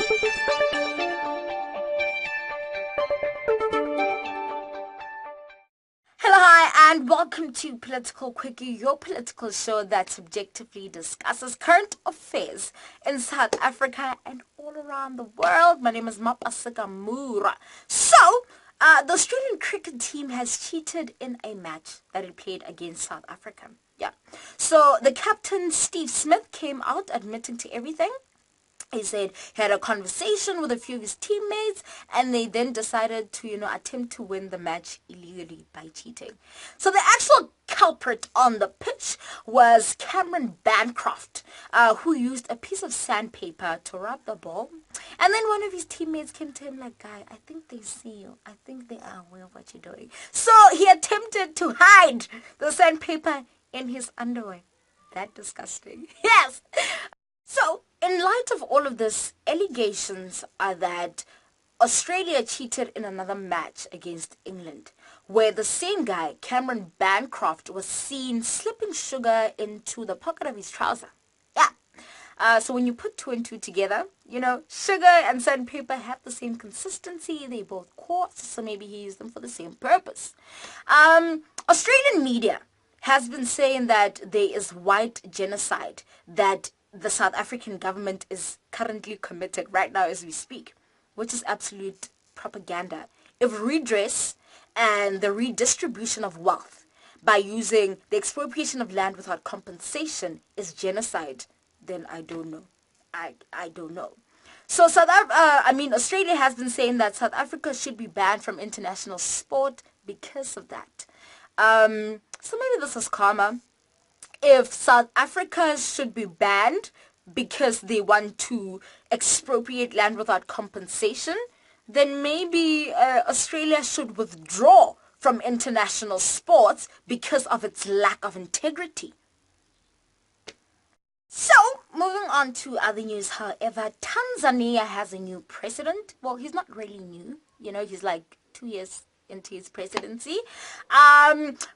Hello, hi, and welcome to Political Quickie, your political show that subjectively discusses current affairs in South Africa and all around the world. My name is Mapasika Mura. The Australian cricket team has cheated in a match that it played against South Africa. Yeah. So the captain, Steve Smith, came out admitting to everything. He said he had a conversation with a few of his teammates and they then decided to, attempt to win the match illegally by cheating. So the actual culprit on the pitch was Cameron Bancroft, who used a piece of sandpaper to rub the ball. And then one of his teammates came to him like, guy, I think they see you. I think they are aware of what you're doing. So he attempted to hide the sandpaper in his underwear. That disgusting. Yes. So, in light of all of this, allegations are that Australia cheated in another match against England, where the same guy, Cameron Bancroft, was seen slipping sugar into the pocket of his trouser. Yeah. So when you put two and two together, sugar and sandpaper have the same consistency. They both coarse, so maybe he used them for the same purpose. Australian media has been saying that there is white genocide, that the South African government is currently committed right now as we speak, which is absolute propaganda. If redress and the redistribution of wealth by using the expropriation of land without compensation is genocide, then I don't know. I don't know. So Australia has been saying that South Africa should be banned from international sport because of that. So maybe this is karma. If South Africa should be banned because they want to expropriate land without compensation, then maybe Australia should withdraw from international sports because of its lack of integrity. So, moving on to other news, however, Tanzania has a new president. Well, he's not really new. He's like 2 years into his presidency.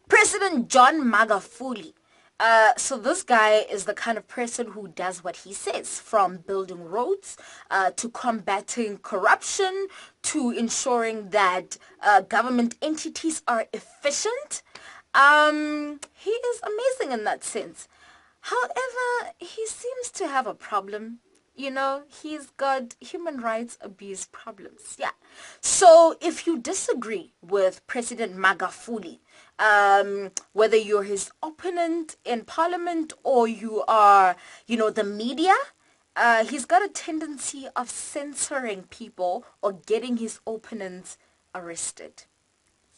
President John Magufuli. So this guy is the kind of person who does what he says, from building roads to combating corruption to ensuring that government entities are efficient. He is amazing in that sense. However, he seems to have a problem. He's got human rights abuse problems. Yeah. So if you disagree with President Magufuli, whether you're his opponent in parliament or you are, the media, he's got a tendency of censoring people or getting his opponents arrested.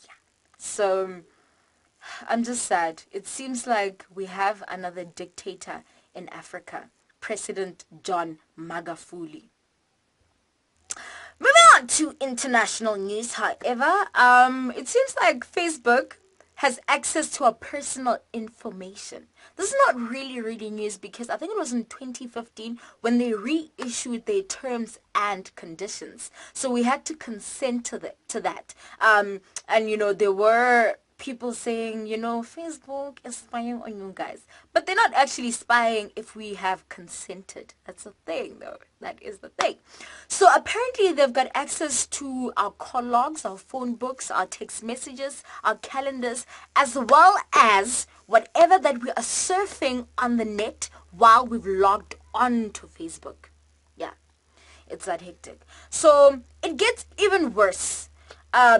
Yeah. So I'm just sad. It seems like we have another dictator in Africa. President John Magufuli. Moving on to international news, however, it seems like Facebook has access to our personal information. This is not really news because I think it was in 2015 when they reissued their terms and conditions. So we had to consent to that. And there were people saying, Facebook is spying on you guys. But they're not actually spying if we have consented. That's the thing, though. That is the thing. So apparently they've got access to our call logs, our phone books, our text messages, our calendars, as well as whatever that we are surfing on the net while we've logged on to Facebook. Yeah, it's that hectic. So it gets even worse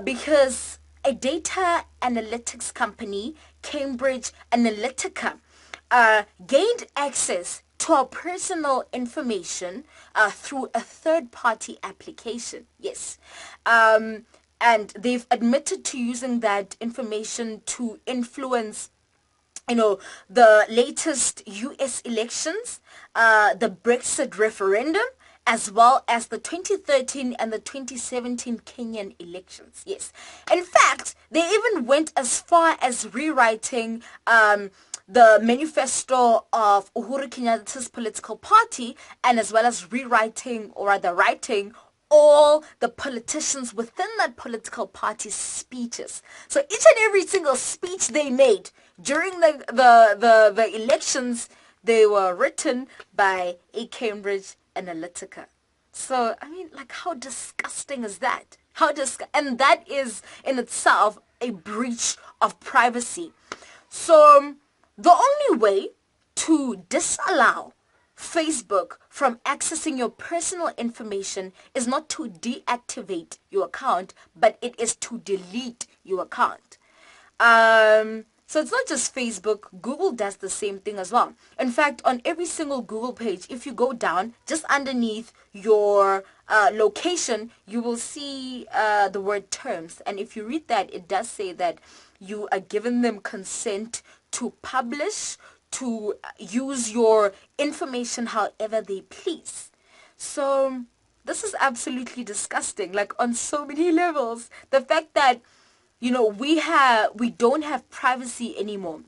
because a data analytics company, Cambridge Analytica, gained access to our personal information through a third-party application. Yes. And they've admitted to using that information to influence the latest US elections, the Brexit referendum, as well as the 2013 and the 2017 Kenyan elections. Yes. In fact, they even went as far as rewriting the manifesto of Uhuru Kenyatta's political party, and as well as rewriting, or rather writing, all the politicians within that political party's speeches. So each and every single speech they made during the elections, they were written by a Cambridge Analytica. So, I mean, like, how disgusting is that? And that is in itself a breach of privacy. So, the only way to disallow Facebook from accessing your personal information is not to deactivate your account, but it is to delete your account. So it's not just Facebook. Google does the same thing as well. In fact, on every single Google page, if you go down, just underneath your location, you will see the word terms. And if you read that, it does say that you are giving them consent to publish, to use your information however they please. So this is absolutely disgusting, like on so many levels. The fact that we don't have privacy anymore.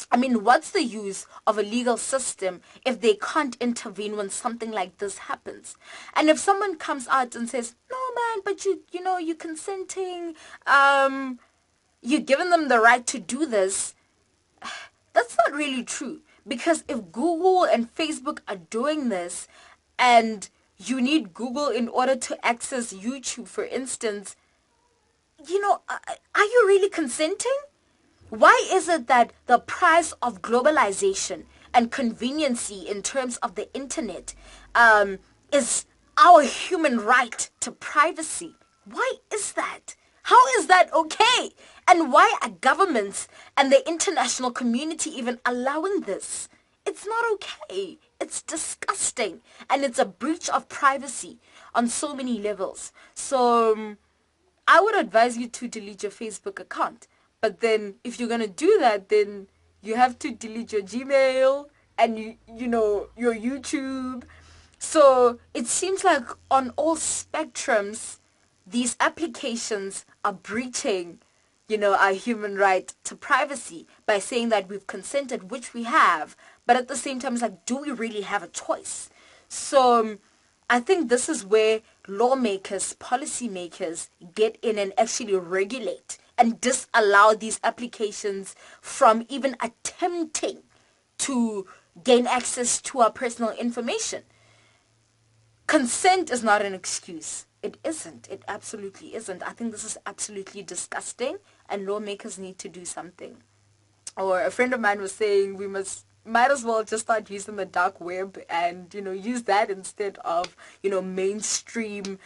I mean, what's the use of a legal system if they can't intervene when something like this happens? And if someone comes out and says, "No, man, but you're consenting, you're giving them the right to do this," that's not really true. Because if Google and Facebook are doing this, and you need Google in order to access YouTube, for instance, are you really consenting? Why is it that the price of globalization and conveniency in terms of the internet is our human right to privacy? Why is that? How is that okay? And why are governments and the international community even allowing this? It's not okay. It's disgusting. And it's a breach of privacy on so many levels. So I would advise you to delete your Facebook account. But then if you're going to do that, then you have to delete your Gmail and your YouTube. So it seems like on all spectrums, these applications are breaching, our human right to privacy by saying that we've consented, which we have. But at the same time, it's like, do we really have a choice? So I think this is where lawmakers, policymakers get in and actually regulate and disallow these applications from even attempting to gain access to our personal information. Consent is not an excuse. It isn't. It absolutely isn't. I think this is absolutely disgusting and lawmakers need to do something. Or a friend of mine was saying might as well just start using the dark web and, use that instead of, mainstream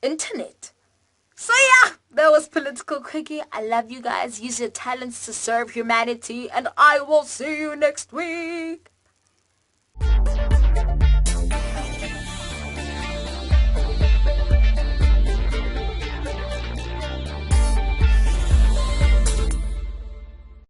internet. So yeah, that was Political Quickie. I love you guys. Use your talents to serve humanity and I will see you next week.